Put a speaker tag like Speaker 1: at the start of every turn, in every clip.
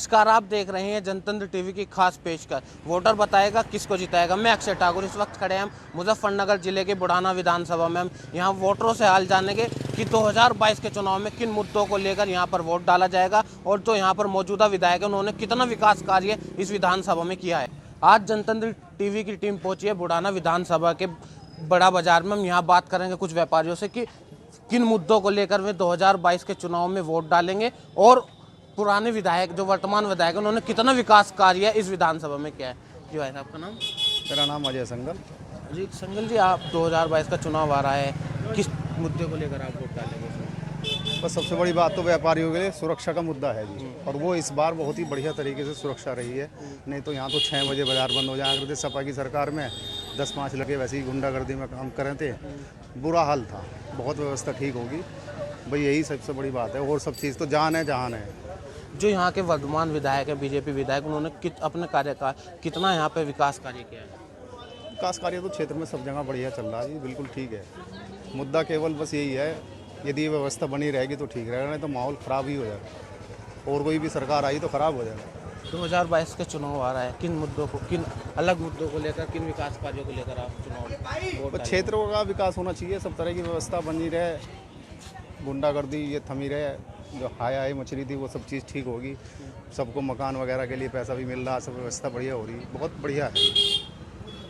Speaker 1: नमस्कार, आप देख रहे हैं जनतंत्र टीवी की खास पेशकश। वोटर बताएगा किसको जिताएगा। मैं अक्षय ठाकुर, इस वक्त खड़े हैं मुजफ्फरनगर जिले के बुढ़ाना विधानसभा में। हम यहाँ वोटरों से हाल जानेंगे कि 2022 के चुनाव में किन मुद्दों को लेकर यहाँ पर वोट डाला जाएगा और जो यहाँ पर मौजूदा विधायक है उन्होंने कितना विकास कार्य इस विधानसभा में किया है। आज जनतंत्र टीवी की टीम पहुँची है बुढ़ाना विधानसभा के बड़ा बाजार में। हम यहाँ बात करेंगे कुछ व्यापारियों से कि किन मुद्दों को लेकर वे 2022 के चुनाव में वोट डालेंगे और पुराने विधायक जो वर्तमान विधायक हैं उन्होंने कितना विकास कार्य इस विधानसभा में किया है। जी भाई, आपका नाम?
Speaker 2: मेरा नाम अजय संगल।
Speaker 1: जी संगल जी, आप 2022 का चुनाव आ रहा है, किस मुद्दे को लेकर आप वोट डालेंगे?
Speaker 2: बस सबसे बड़ी बात तो व्यापारियों के लिए सुरक्षा का मुद्दा है जी, और वो इस बार बहुत ही बढ़िया तरीके से सुरक्षा रही है। नहीं तो यहाँ तो 6 बजे बाजार बंद हो जाया करते। सपा की सरकार में 10-5 लगे वैसे ही गुंडागर्दी में काम कर रहे थे, बुरा हाल था। बहुत व्यवस्था ठीक होगी भाई, यही सबसे बड़ी बात है। और सब चीज़ तो जान है जहान है।
Speaker 1: जो यहाँ के वर्तमान विधायक हैं, बीजेपी विधायक, उन्होंने अपने कार्यकाल कितना यहाँ पे विकास कार्य किया है?
Speaker 2: विकास कार्य तो क्षेत्र में सब जगह बढ़िया चल रहा है जी, बिल्कुल ठीक है। मुद्दा केवल बस यही है, यदि ये व्यवस्था बनी रहेगी तो ठीक रहेगा, नहीं तो माहौल ख़राब ही हो जाएगा। और कोई भी सरकार आई तो ख़राब हो जाएगा।
Speaker 1: 2022 के चुनाव आ रहा है, किन मुद्दों को, किन अलग मुद्दों को लेकर, किन विकास कार्यों को लेकर आप चुनाव वोट?
Speaker 2: क्षेत्र का विकास होना चाहिए, सब तरह की व्यवस्था बनी रहे, गुंडागर्दी ये थमी रहे, जो हाय मछली थी वो सब चीज़ ठीक होगी। सबको मकान वगैरह के लिए पैसा भी मिल रहा है, सब व्यवस्था बढ़िया हो रही है, बहुत बढ़िया है।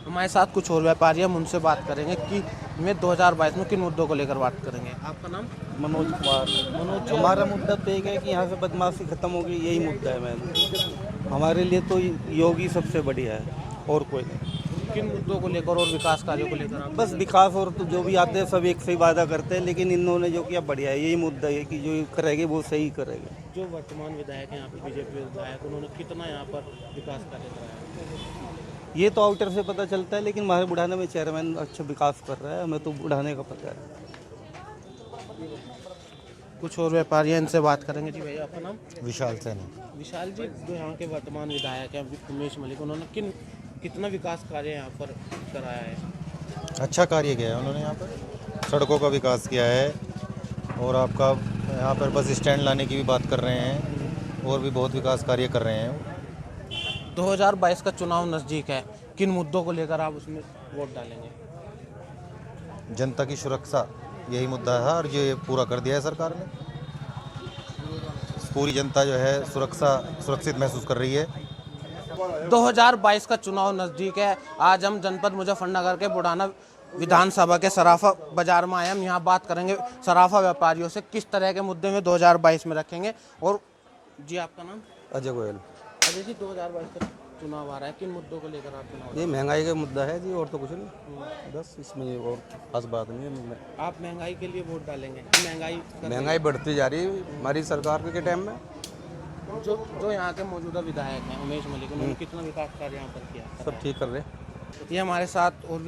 Speaker 1: हमारे साथ कुछ और व्यापारी हम उनसे बात करेंगे कि मैं 2022 में किन मुद्दों को लेकर बात करेंगे। आपका नाम?
Speaker 3: मनोज कुमार।
Speaker 1: मनोज,
Speaker 3: हमारा मुद्दा तो एक है कि यहाँ से बदमाशी खत्म होगी, यही मुद्दा है। मैम हमारे लिए तो योगी सबसे बढ़िया है और कोई नहीं।
Speaker 1: किन मुद्दों को लेकर और विकास कार्यों को लेकर आप?
Speaker 3: बस विकास और तो जो भी आते हैं सब एक से ही वादा करते हैं, लेकिन इन्होंने जो किया बढ़िया है। यही मुद्दा है कि जो करेंगे वो सही करेंगे।
Speaker 1: जो वर्तमान विधायक हैं यहाँ पे, बीजेपी विधायक, उन्होंने कितना यहाँ पर विकास कार्य कराया?
Speaker 3: ये तो आउटर से पता चलता है, लेकिन हमारे बुढ़ाने में चेयरमैन अच्छा विकास कर रहा है, हमें तो बुढ़ाने का पता है।
Speaker 1: कुछ और व्यापारी हैं, इनसे बात करेंगे। जी भैया, आपका नाम?
Speaker 4: विशाल सैनी।
Speaker 1: विशाल जी, जो यहाँ के वर्तमान विधायक हैं उमेश मलिक, उन्होंने कितना विकास कार्य यहाँ पर कराया है?
Speaker 4: अच्छा कार्य किया है उन्होंने। यहाँ पर सड़कों का विकास किया है और आपका यहाँ पर बस स्टैंड लाने की भी बात कर रहे हैं और भी बहुत विकास कार्य कर रहे हैं।
Speaker 1: 2022 का चुनाव नज़दीक है, किन मुद्दों को लेकर आप उसमें वोट डालेंगे?
Speaker 4: जनता की सुरक्षा यही मुद्दा है और ये पूरा कर दिया है सरकार ने। पूरी जनता जो है सुरक्षित महसूस कर रही है।
Speaker 1: 2022 का चुनाव नज़दीक है। आज हम जनपद मुजफ्फरनगर के बुढ़ाना विधानसभा के सराफा बाजार में आए। हम यहाँ बात करेंगे सराफा व्यापारियों से किस तरह के मुद्दे में 2022 में रखेंगे। और जी, आपका नाम?
Speaker 3: अजय गोयल।
Speaker 1: अजय जी, 2022 का चुनाव आ रहा है, किन मुद्दों को लेकर आप चुनाव?
Speaker 3: ये महंगाई का मुद्दा है जी, और तो कुछ नहीं, बस इसमें और खास बात नहीं है।
Speaker 1: आप महंगाई के लिए वोट डालेंगे?
Speaker 3: महंगाई बढ़ती जा रही है हमारी सरकार के टाइम में।
Speaker 1: जो यहाँ के मौजूदा विधायक हैं उमेश मलिक, उन्होंने कितना विकास कार्य यहाँ पर किया?
Speaker 3: सब ठीक कर रहे।
Speaker 1: ये हमारे साथ और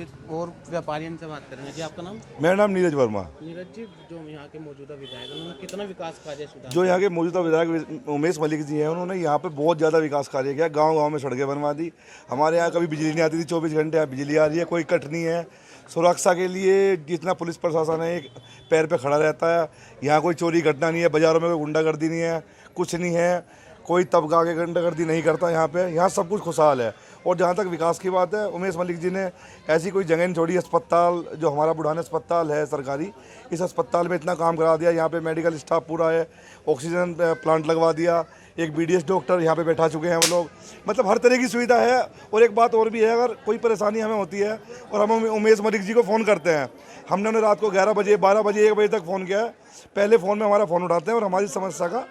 Speaker 1: व्यापारी से बात करेंगे। जी, आपका नाम?
Speaker 5: मेरा नाम नीरज वर्मा।
Speaker 1: नीरज जी, जो यहाँ के मौजूदा विधायक हैं उन्होंने कितना विकास कार्य सुधार?
Speaker 5: जो यहाँ के मौजूदा विधायक उमेश मलिक जी हैं, उन्होंने यहाँ पे बहुत ज़्यादा विकास कार्य किया। गांव-गांव में सड़कें बनवा दी। हमारे यहाँ कभी बिजली नहीं आती थी, 24 घंटे यहाँ बिजली आ रही है, कोई कट नहीं है। सुरक्षा के लिए जितना पुलिस प्रशासन है एक पैर पे खड़ा रहता है। यहाँ कोई चोरी घटना नहीं है, बाज़ारों में कोई गुंडागर्दी नहीं है, कुछ नहीं है, कोई तबका के गुंडागर्दी नहीं करता यहाँ पे। यहाँ सब कुछ खुशहाल है। और जहाँ तक विकास की बात है, उमेश मलिक जी ने ऐसी कोई जगह नहीं छोड़ी। अस्पताल जो हमारा बुढ़ाना अस्पताल है सरकारी, इस अस्पताल में इतना काम करा दिया। यहाँ पे मेडिकल स्टाफ पूरा है, ऑक्सीजन प्लांट लगवा दिया, एक BDS डॉक्टर यहाँ पे बैठा चुके हैं वो लोग। मतलब हर तरह की सुविधा है। और एक बात और भी है, अगर कोई परेशानी हमें होती है और हम उमेश मलिक जी को फ़ोन करते हैं, हमने उन्हें रात को 11 बजे 12 बजे 1 बजे तक फ़ोन किया है, पहले फ़ोन में हमारा फ़ोन उठाते हैं और हमारी समस्या का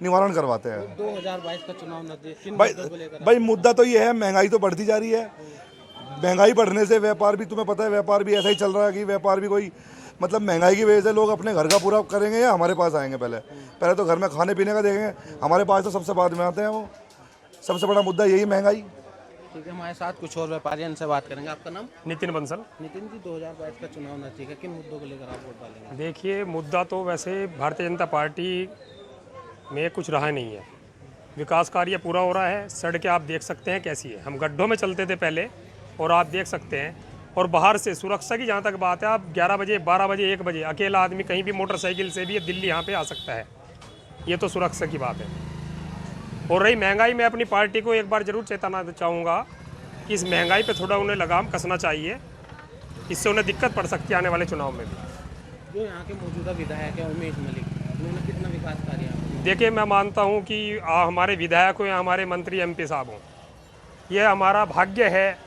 Speaker 5: निवारण करवाते हैं।
Speaker 1: 2022 का चुनाव नजदीक,
Speaker 5: भाई मुद्दा तो ये है, महंगाई तो बढ़ती जा रही है। महंगाई बढ़ने से व्यापार भी, तुम्हें पता है, व्यापार भी ऐसा ही चल रहा है कि व्यापार भी कोई मतलब महंगाई की वजह से लोग अपने घर का पूरा करेंगे या हमारे पास आएंगे। पहले तो घर में खाने पीने का देखेंगे, हमारे पास तो सबसे बाद में आते हैं। वो सबसे बड़ा मुद्दा यही महंगाई।
Speaker 1: ठीक है, हमारे साथ कुछ और व्यापारी इनसे बात करेंगे। आपका नाम?
Speaker 6: नितिन बंसल।
Speaker 1: नितिन जी, 2022 का चुनाव नजदीक है, किन मुद्दों को लेकर आप वोट डालेंगे?
Speaker 6: देखिए, मुद्दा तो वैसे भारतीय जनता पार्टी में कुछ रहा नहीं है। विकास कार्य पूरा हो रहा है। सड़कें आप देख सकते हैं कैसी है, हम गड्ढों में चलते थे पहले और आप देख सकते हैं। और बाहर से सुरक्षा की जहाँ तक बात है, आप 11 बजे 12 बजे 1 बजे अकेला आदमी कहीं भी मोटरसाइकिल से भी दिल्ली यहाँ पे आ सकता है। ये तो सुरक्षा की बात है। और रही महंगाई, मैं अपनी पार्टी को एक बार जरूर चेताना चाहूँगा कि इस महंगाई पे थोड़ा उन्हें लगाम कसना चाहिए, इससे उन्हें दिक्कत पड़ सकती है आने वाले चुनाव में भी।
Speaker 1: जो यहाँ के मौजूदा विधायक हैं उमेश मलिक, उन्होंने कितना विकास कार्य किया?
Speaker 6: देखिए, मैं मानता हूँ कि हमारे विधायक हो या हमारे मंत्री MP साहब हों, यह हमारा भाग्य है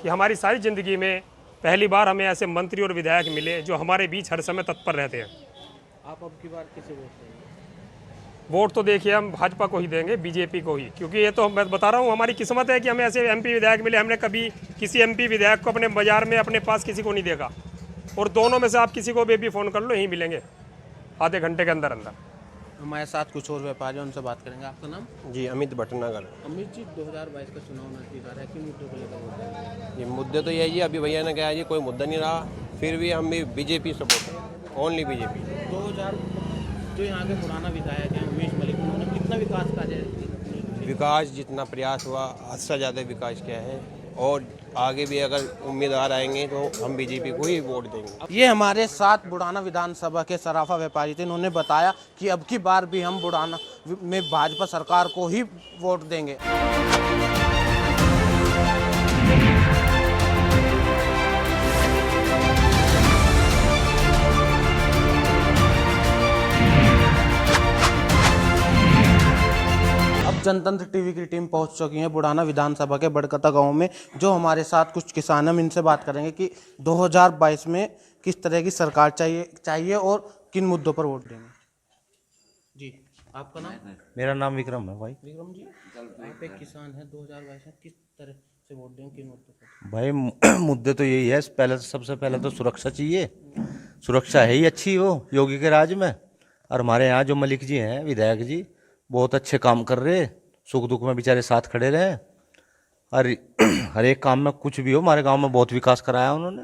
Speaker 6: कि हमारी सारी ज़िंदगी में पहली बार हमें ऐसे मंत्री और विधायक मिले जो हमारे बीच हर समय तत्पर रहते हैं।
Speaker 1: आप अब की बार किसे वोट देंगे?
Speaker 6: वोट तो देखिए हम भाजपा को ही देंगे, बीजेपी को ही, क्योंकि ये तो मैं बता रहा हूँ हमारी किस्मत है कि हमें ऐसे MP विधायक मिले। हमने कभी किसी MP विधायक को अपने बाजार में अपने पास किसी को नहीं देखा, और दोनों में से आप किसी को भी फ़ोन कर लो, यहीं मिलेंगे आधे घंटे के अंदर अंदर।
Speaker 1: हमारे साथ कुछ और व्यापारी, उनसे बात करेंगे। आपका नाम?
Speaker 7: जी, अमित भटनागर।
Speaker 1: अमित जी, 2022 का चुनाव नजदीक आ रहा है, किन मुद्दों को लेकर वोट देंगे?
Speaker 7: ये मुद्दे तो यही है, अभी भैया ने कहा जी कोई मुद्दा नहीं रहा, फिर भी हम भी बीजेपी सपोर्ट हैं, ओनली बीजेपी।
Speaker 1: 2000 जो यहाँ के पुराना विधायक हैं उमेश मलिक, उन्होंने कितना विकास कार्य?
Speaker 7: विकास जितना प्रयास हुआ उससे ज़्यादा विकास किया है, और आगे भी अगर उम्मीदवार आएंगे तो हम बीजेपी को ही वोट देंगे।
Speaker 1: ये हमारे साथ बुढ़ाना विधानसभा के सराफा व्यापारी थे। उन्होंने बताया कि अब की बार भी हम बुढ़ाना में भाजपा सरकार को ही वोट देंगे। जनतंत्र टीवी की टीम पहुंच चुकी है बुढ़ाना विधानसभा के बड़कता गांव में। जो हमारे साथ कुछ किसान, हम इनसे बात करेंगे कि 2022 में किस तरह की सरकार चाहिए और किन मुद्दों पर वोट देंगे। जी, आपका नाम?
Speaker 3: मेरा नाम विक्रम है भाई।
Speaker 1: विक्रम जी, आप एक किसान हैं, 2022 में किस तरह से वोट देंगे, किन मुद्दों पर?
Speaker 3: भाई मुद्दे तो यही है, पहले सबसे पहले तो सुरक्षा चाहिए। सुरक्षा है ही अच्छी वो योगी के राज में, और हमारे यहाँ जो मलिक जी हैं विधायक जी बहुत अच्छे काम कर रहे, सुख दुख में बेचारे साथ खड़े रहे, और हर एक काम में कुछ भी हो, हमारे गांव में बहुत विकास कराया उन्होंने।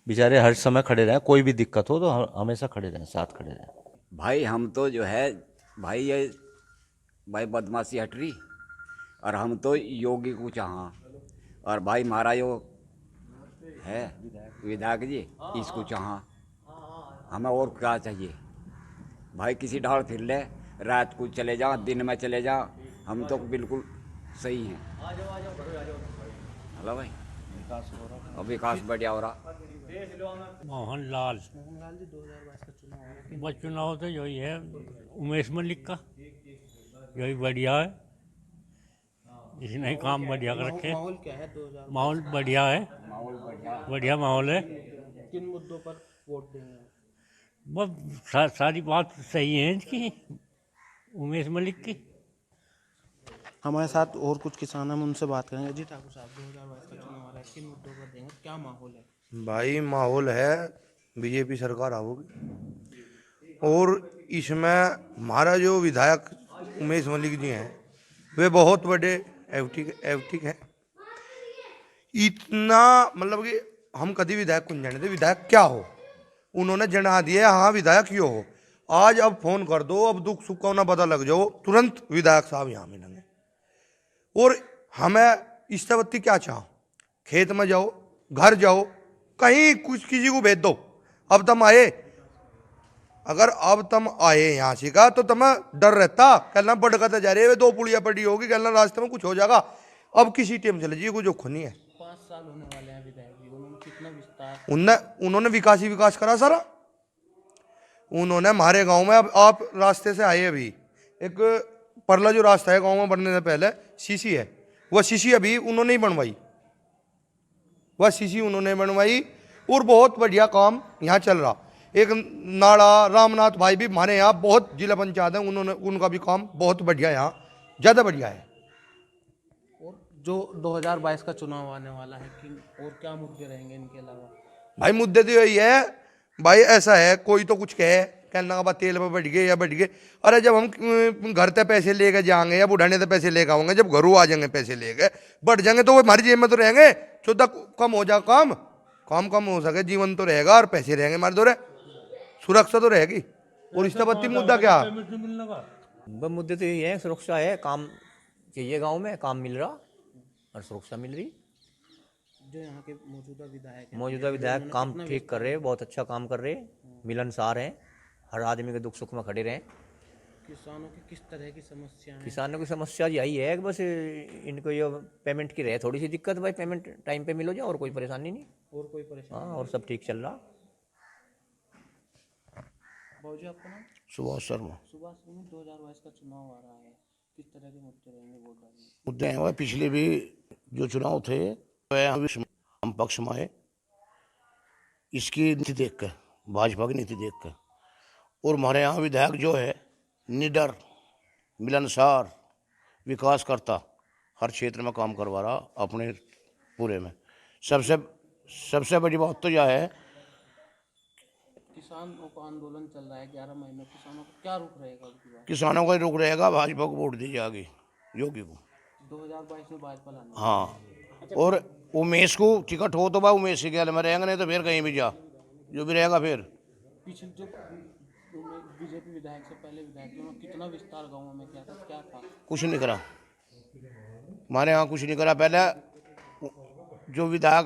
Speaker 3: बेचारे हर समय खड़े रहे, कोई भी दिक्कत हो तो हमेशा खड़े रहें, साथ खड़े रहें।
Speaker 8: भाई हम तो जो है भाई ये भाई बदमाशी हट रही, और हम तो योगी को चाहा, और भाई हमारा जो है विधायक जी इसको चाहा, हमें और क्या चाहिए भाई? किसी ढाल फिर ले, रात को चले जाओ, दिन में चले जाओ, हम तो बिल्कुल सही हैं। हेलो भाई, अब विकास बढ़िया हो रहा।
Speaker 9: मोहनलाल
Speaker 1: जी, 2022 का चुनाव है,
Speaker 9: बस चुनाव तो यही है उमेश मलिक का, यही बढ़िया है, इसने काम बढ़िया कर रखे।
Speaker 1: माहौल क्या है 2022?
Speaker 9: माहौल बढ़िया है, बढ़िया माहौल है।
Speaker 1: किन मुद्दों पर वोट देंगे?
Speaker 9: बस सारी बात सही है इसकी, उमेश मलिक की।
Speaker 1: हमारे साथ और कुछ किसान हैं, हम उनसे बात करेंगे। जी ठाकुर साहब, 2022 का चुनाव आ रहा है, किन मुद्दों पर देंगे, क्या माहौल है?
Speaker 10: भाई माहौल है बीजेपी सरकार आओगी, और इसमें हमारा जो विधायक उमेश मलिक जी हैं वे बहुत बड़े एवटिक हैं। इतना मतलब कि हम कभी विधायक को नहीं जानते विधायक क्या हो, उन्होंने जना दिया हाँ विधायक क्यों हो। आज अब फोन कर दो, अब दुख सुख का ना पता लग जाओ, तुरंत विधायक साहब यहाँ मिलेंगे। और हमें इष्टवत्ती क्या चाहो, खेत में जाओ, घर जाओ, कहीं कुछ किसी को भेज दो। अब तुम आए, अगर अब तुम आए यहाँ से का तो तुम्हें डर रहता, कहना बढ़ जा रहे 2 पुलिया पड़ी होगी, कहना रास्ते में कुछ हो जाएगा। अब किसी टाइम चले जाइए, कुछ जो खुनी है।
Speaker 1: 5 साल होने वाले हैं विधायक जी, उन्होंने कितना विस्तार?
Speaker 10: उन्होंने विकास ही विकास करा सारा। उन्होंने हमारे गांव में, अब आप रास्ते से आए, अभी एक परला जो रास्ता है गांव में बनने से पहले सीसी है, वह सीसी अभी उन्होंने ही बनवाई, वह सीसी उन्होंने बनवाई, और बहुत बढ़िया काम यहाँ चल रहा। एक नाड़ा रामनाथ भाई भी हमारे यहाँ बहुत जिला पंचायत है, उन्होंने उनका भी काम बहुत बढ़िया, यहाँ ज़्यादा बढ़िया है।
Speaker 1: और जो 2022 का चुनाव आने वाला है, किन और क्या मुद्दे रहेंगे इनके अलावा?
Speaker 10: भाई मुद्दे तो यही है भाई, ऐसा है कोई तो कुछ कहे, कहना का बात तेल पर बढ़ गए या बढ़ गए। अरे जब हम घर से पैसे लेके जाएंगे या बुढ़ाने से पैसे लेके आएंगे, जब घरों आ जाएंगे पैसे लेके बढ़ जाएंगे तो वो हमारी जेब में तो रहेंगे। चौदह कम हो जा, काम कम हो सके, जीवन तो रहेगा और पैसे रहेंगे हमारे दौरे, सुरक्षा तो रहेगी। और इष्टपत्ति मुद्दा क्या?
Speaker 11: मुद्दे तो यही है, सुरक्षा है, काम चाहिए, गांव में काम मिल रहा और सुरक्षा मिल रही।
Speaker 1: जो यहाँ के
Speaker 11: मौजूदा विधायक काम ठीक कर रहे हैं, बहुत अच्छा काम कर रहे हैं, मिलनसार हैं, हर आदमी के दुख सुख में खड़े रहें।
Speaker 1: किसानों की किस तरह की समस्या है?
Speaker 11: किसानों की समस्या यही है कि बस इनको ये पेमेंट की रहे थोड़ी सी दिक्कत, भाई पेमेंट टाइम पे मिलो जाए, और कोई परेशानी नहीं।
Speaker 1: और कोई परेशानी?
Speaker 11: हाँ, और सब ठीक चल रहा।
Speaker 1: बाबूजी आपका नाम?
Speaker 12: सुभाष शर्मा।
Speaker 1: सुभाष शर्मा, 2022 का चुनाव आ रहा है, किस तरह के मुद्दे रहेंगे वोट डालने?
Speaker 12: मुद्दे हैं वह पिछले भी जो चुनाव थे वह हम पक्ष में आए, इसकी नीति देख कर, भाजपा की नीति देख कर। और हमारे यहाँ विधायक जो है निडर, मिलनसार, विकास करता, हर क्षेत्र में काम करवा रहा अपने पूरे में। सबसे बड़ी बात तो यह है,
Speaker 1: किसानों का आंदोलन चल रहा है 11 महीने, किसानों का क्या रुख रहेगा उनकी बात?
Speaker 12: किसानों का रुख रहेगा, भाजपा को वोट दी जाएगी, योगी को
Speaker 1: 2022 में भाजपा लाना।
Speaker 12: हाँ, और उमेश को टिकट हो तो भाई उमेश के गले में रहेंगे, नहीं तो फिर कहीं भी जा, जो भी रहेगा फिर।
Speaker 1: पिछले जो बीजेपी विधायक से पहले विधायक थे, उन्होंने कितना विस्तार गाँवों में किया था, क्या था?
Speaker 12: कुछ नहीं करा, हमारे यहाँ कुछ नहीं करा। पहले जो विधायक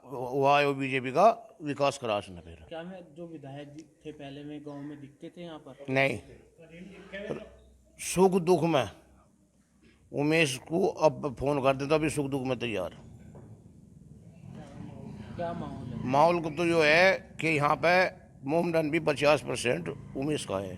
Speaker 12: हुआ है वो बीजेपी का विकास करा उसने। फिर
Speaker 1: क्या मैं जो विधायक थे पहले में गांव में दिखते थे यहाँ पर?
Speaker 12: नहीं, सुख दुख में उमेश को अब फोन कर देता, अभी सुख दुख में तैयार।
Speaker 1: क्या माहौल है?
Speaker 12: माहौल को तो जो है कि यहाँ पे मोमडन भी 50% उमेश का है।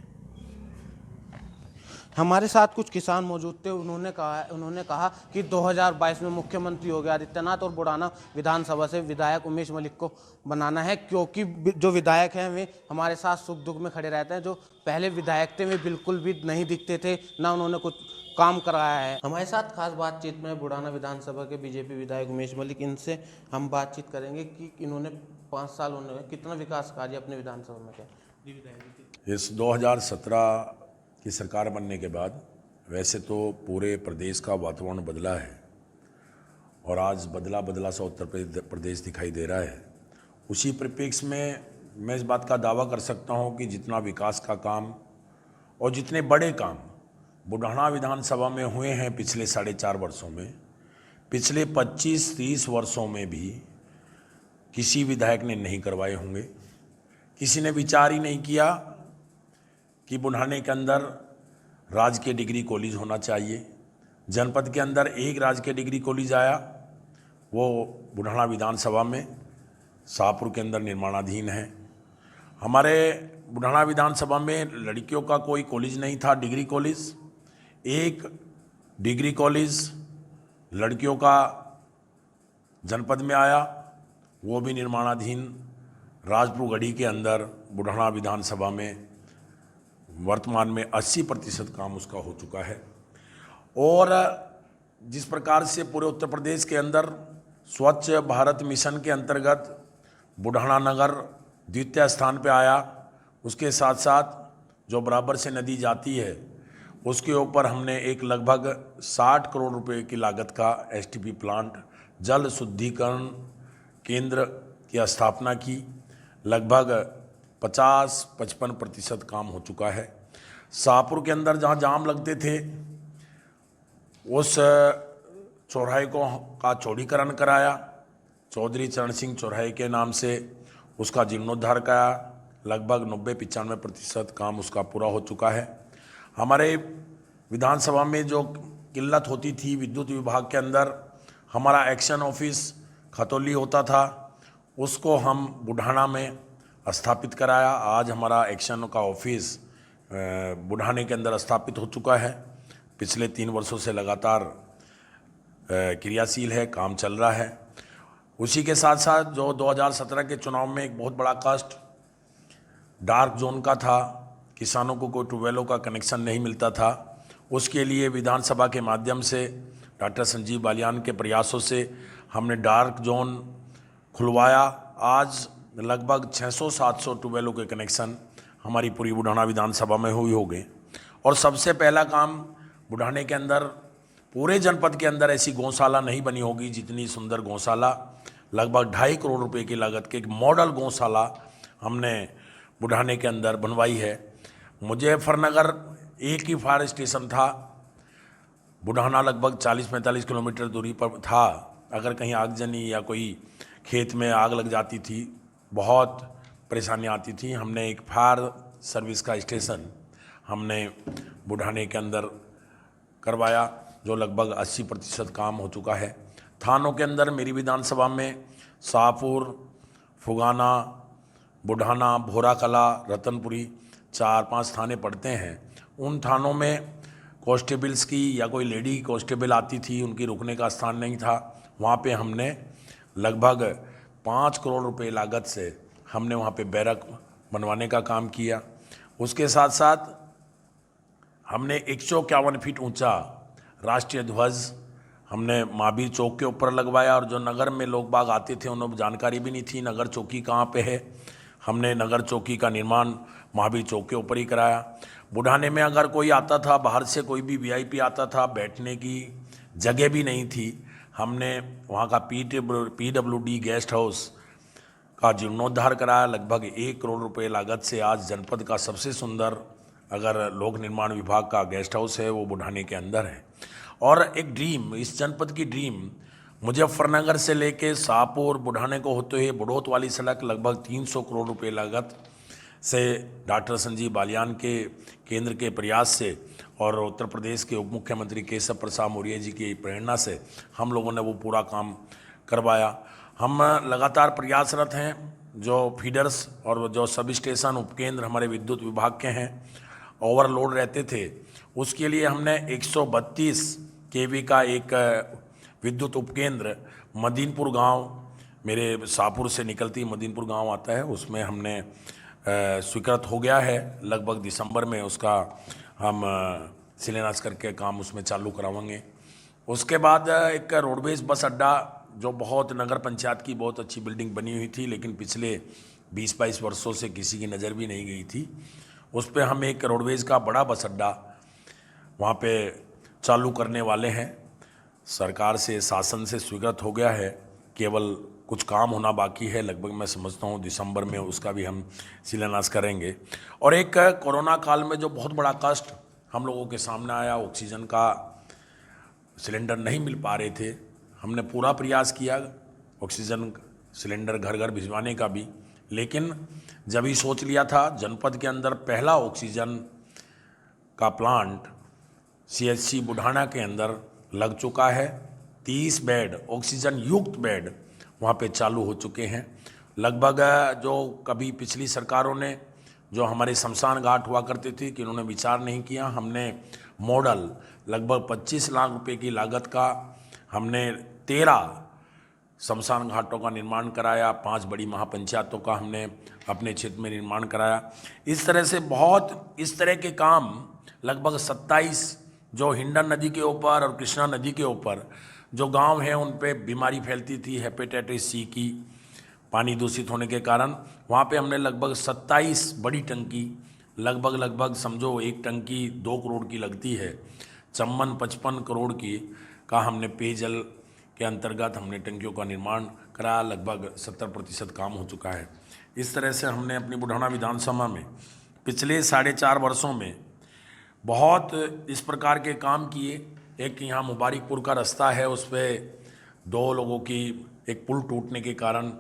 Speaker 1: हमारे साथ कुछ किसान मौजूद थे, उन्होंने कहा कि 2022 में मुख्यमंत्री योगी आदित्यनाथ और बुढ़ाना विधानसभा से विधायक उमेश मलिक को बनाना है, क्योंकि जो विधायक हैं वे हमारे साथ सुख दुख में खड़े रहते हैं। जो पहले विधायक थे वे बिल्कुल भी नहीं दिखते थे, ना उन्होंने कुछ काम कराया है। हमारे साथ खास बातचीत में बुढ़ाना विधानसभा के बीजेपी विधायक उमेश मलिक, इनसे हम बातचीत करेंगे कि इन्होंने 5 साल उन्होंने कितना विकास कार्य अपने विधानसभा में किया।
Speaker 13: इस 2017 की सरकार बनने के बाद वैसे तो पूरे प्रदेश का वातावरण बदला है, और आज बदला सा उत्तर प्रदेश दिखाई दे रहा है। उसी परिप्रेक्ष्य में मैं इस बात का दावा कर सकता हूं कि जितना विकास का काम और जितने बड़े काम बुढ़ाना विधानसभा में हुए हैं पिछले 4.5 वर्षों में, पिछले 25-30 वर्षों में भी किसी विधायक ने नहीं करवाए होंगे। किसी ने विचार ही नहीं किया कि बुढ़ाने के अंदर राजकीय डिग्री कॉलेज होना चाहिए। जनपद के अंदर एक राजकीय डिग्री कॉलेज आया, वो बुढ़ाना विधानसभा में शाहपुर के अंदर निर्माणाधीन है। हमारे बुढ़ाना विधानसभा में लड़कियों का कोई कॉलेज नहीं था, डिग्री कॉलेज। एक डिग्री कॉलेज लड़कियों का जनपद में आया, वो भी निर्माणाधीन। राजपुर गढ़ी के अंदर बुढ़ाना विधानसभा में वर्तमान में 80% काम उसका हो चुका है। और जिस प्रकार से पूरे उत्तर प्रदेश के अंदर स्वच्छ भारत मिशन के अंतर्गत बुढ़ाना नगर द्वितीय स्थान पे आया, उसके साथ साथ जो बराबर से नदी जाती है उसके ऊपर हमने एक लगभग 60 करोड़ रुपए की लागत का एसटीपी प्लांट, जल शुद्धिकरण केंद्र की स्थापना की। लगभग 50-55% काम हो चुका है। शाहपुर के अंदर जहाँ जाम लगते थे उस चौराहे का चौड़ीकरण कराया, चौधरी चरण सिंह चौराहे के नाम से उसका जीर्णोद्धार कराया। लगभग 90-95% काम उसका पूरा हो चुका है। हमारे विधानसभा में जो किल्लत होती थी विद्युत विभाग के अंदर, हमारा एक्शन ऑफिस खतौली होता था, उसको हम बुढ़ाना में स्थापित कराया। आज हमारा एक्शन का ऑफिस बुढ़ाने के अंदर स्थापित हो चुका है। पिछले 3 वर्षों से लगातार क्रियाशील है, काम चल रहा है। उसी के साथ साथ जो 2017 के चुनाव में एक बहुत बड़ा कष्ट डार्क जोन का था, किसानों को कोई ट्यूबवेलों का कनेक्शन नहीं मिलता था, उसके लिए विधानसभा के माध्यम से डॉक्टर संजीव बालियान के प्रयासों से हमने डार्क जोन खुलवाया। आज लगभग 600-700 ट्यूबवेलों के कनेक्शन हमारी पूरी बुढ़ाना विधानसभा में हुई हो गए। और सबसे पहला काम बुढ़ाने के अंदर, पूरे जनपद के अंदर ऐसी गौशाला नहीं बनी होगी जितनी सुंदर गौशाला, लगभग 2.5 करोड़ रुपए की लागत के एक मॉडल गौशाला हमने बुढ़ाने के अंदर बनवाई है। मुजफ्फरनगर एक ही फायर स्टेशन था, बुढ़ाना लगभग 40-45 किलोमीटर दूरी पर था। अगर कहीं आगजनी या कोई खेत में आग लग जाती थी, बहुत परेशानी आती थी। हमने एक फायर सर्विस का स्टेशन हमने बुढ़ाने के अंदर करवाया, जो लगभग 80% काम हो चुका है। थानों के अंदर मेरी विधानसभा में शाहपुर, फुगाना, बुढ़ाना, भोरा कला, रतनपुरी 4-5 थाने पड़ते हैं। उन थानों में कांस्टेबल्स की या कोई लेडी कांस्टेबल आती थी, उनकी रुकने का स्थान नहीं था। वहाँ पे हमने लगभग 5 करोड़ रुपए लागत से हमने वहाँ पे बैरक बनवाने का काम किया। उसके साथ साथ हमने 151 फीट ऊंचा राष्ट्रीय ध्वज हमने महावीर चौक के ऊपर लगवाया, और जो नगर में लोग बाग आते थे उन्हें जानकारी भी नहीं थी नगर चौकी कहाँ पे है। हमने नगर चौकी का निर्माण महावीर चौक के ऊपर ही कराया। बुढ़ाने में अगर कोई आता था बाहर से, कोई भी वीआईपी आता था, बैठने की जगह भी नहीं थी। हमने वहाँ का पीडब्ल्यूडी गेस्ट हाउस का जीर्णोद्धार कराया। लगभग 1 करोड़ रुपए लागत से आज जनपद का सबसे सुंदर अगर लोक निर्माण विभाग का गेस्ट हाउस है वो बुढ़ाने के अंदर है। और एक ड्रीम, इस जनपद की ड्रीम मुजफ्फरनगर से लेके शाहपुर बुढ़ाने को होते हुए बुढ़ोत वाली सड़क लगभग 300 करोड़ रुपए लागत से डॉक्टर संजीव बालियान के केंद्र के प्रयास से और उत्तर प्रदेश के उप मुख्यमंत्री केशव प्रसाद मौर्य जी की प्रेरणा से हम लोगों ने वो पूरा काम करवाया। हम लगातार प्रयासरत हैं। जो फीडर्स और जो सब स्टेशन उपकेंद्र हमारे विद्युत विभाग के हैं ओवरलोड रहते थे, उसके लिए हमने 132 केवी का एक विद्युत उपकेंद्र मदीनपुर गांव, मेरे शाहपुर से निकलती मदीनपुर गांव आता है, उसमें हमने स्वीकृत हो गया है। लगभग दिसंबर में उसका हम शिलान्यास करके काम उसमें चालू कराएंगे। उसके बाद एक रोडवेज बस अड्डा, जो बहुत नगर पंचायत की बहुत अच्छी बिल्डिंग बनी हुई थी, लेकिन पिछले 20-22 वर्षों से किसी की नज़र भी नहीं गई थी, उस पर हम एक रोडवेज का बड़ा बस अड्डा वहाँ पे चालू करने वाले हैं। सरकार से, शासन से स्वीकृत हो गया है, केवल कुछ काम होना बाकी है। लगभग मैं समझता हूँ दिसंबर में उसका भी हम शिलान्यास करेंगे। और एक कोरोना काल में जो बहुत बड़ा कष्ट हम लोगों के सामने आया, ऑक्सीजन का सिलेंडर नहीं मिल पा रहे थे, हमने पूरा प्रयास किया ऑक्सीजन सिलेंडर घर घर भिजवाने का भी, लेकिन जब ही सोच लिया था जनपद के अंदर पहला ऑक्सीजन का प्लांट CHC बुढ़ाना के अंदर लग चुका है। 30 बेड ऑक्सीजन युक्त बेड वहाँ पे चालू हो चुके हैं। लगभग जो कभी पिछली सरकारों ने जो हमारे शमशान घाट हुआ करते थे कि उन्होंने विचार नहीं किया, हमने मॉडल लगभग 25 लाख रुपए की लागत का हमने 13 शमशान घाटों का निर्माण कराया। 5 बड़ी महापंचायतों का हमने अपने क्षेत्र में निर्माण कराया। इस तरह से बहुत इस तरह के काम लगभग 27 जो हिंडन नदी के ऊपर और कृष्णा नदी के ऊपर जो गांव हैं उन पे बीमारी फैलती थी हेपेटाइटिस C की, पानी दूषित होने के कारण, वहाँ पे हमने लगभग 27 बड़ी टंकी, लगभग समझो एक टंकी 2 करोड़ की लगती है, चम्मन 55 करोड़ की का हमने पेयजल के अंतर्गत हमने टंकियों का निर्माण कराया। लगभग 70% काम हो चुका है। इस तरह से हमने अपनी बुढ़ाना विधानसभा में पिछले 4.5 वर्षों में बहुत इस प्रकार के काम किए। एक यहाँ मुबारकपुर का रास्ता है, उस पर 2 लोगों की एक पुल टूटने के कारण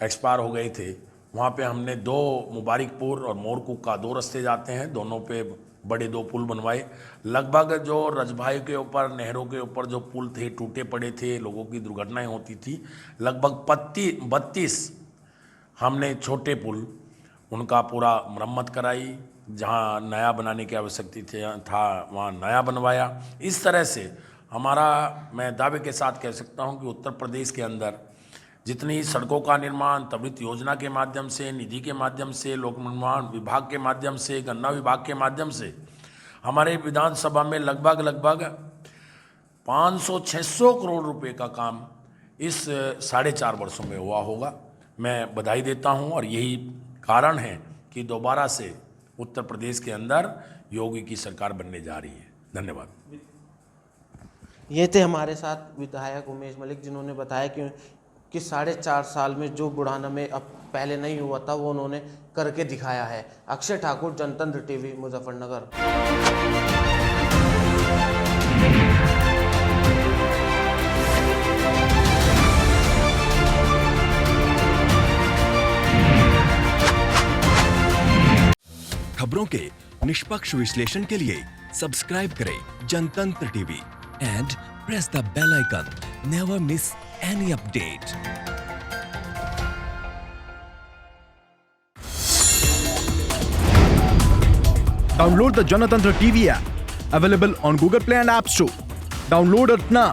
Speaker 13: एक्सपायर हो गए थे। वहाँ पे हमने 2 मुबारकपुर और मोरकुक का 2 रास्ते जाते हैं, दोनों पे बड़े 2 पुल बनवाए। लगभग जो रजभाई के ऊपर, नहरों के ऊपर जो पुल थे टूटे पड़े थे, लोगों की दुर्घटनाएं होती थी, लगभग 32 हमने छोटे पुल उनका पूरा मरम्मत कराई। जहां नया बनाने की आवश्यकता था वहां नया बनवाया। इस तरह से हमारा, मैं दावे के साथ कह सकता हूं कि उत्तर प्रदेश के अंदर जितनी सड़कों का निर्माण त्वरित योजना के माध्यम से, निधि के माध्यम से, लोक निर्माण विभाग के माध्यम से, गन्ना विभाग के माध्यम से हमारे विधानसभा में लगभग 500-600 करोड़ रुपए का काम इस 4.5 वर्षों में हुआ होगा। मैं बधाई देता हूं और यही कारण है कि दोबारा से उत्तर प्रदेश के अंदर योगी की सरकार बनने जा रही है। धन्यवाद।
Speaker 1: ये थे हमारे साथ विधायक उमेश मलिक, जिन्होंने बताया कि 4.5 साल में जो बुढ़ाना में अब पहले नहीं हुआ था वो उन्होंने करके दिखाया है। अक्षय ठाकुर, जनतंत्र टीवी, मुजफ्फरनगर।
Speaker 14: खबरों के निष्पक्ष विश्लेषण के लिए सब्सक्राइब करें Janatantra TV and press the bell icon. Never miss any update.
Speaker 15: Download the Janatantra TV app, available on Google Play and App Store. Download it now.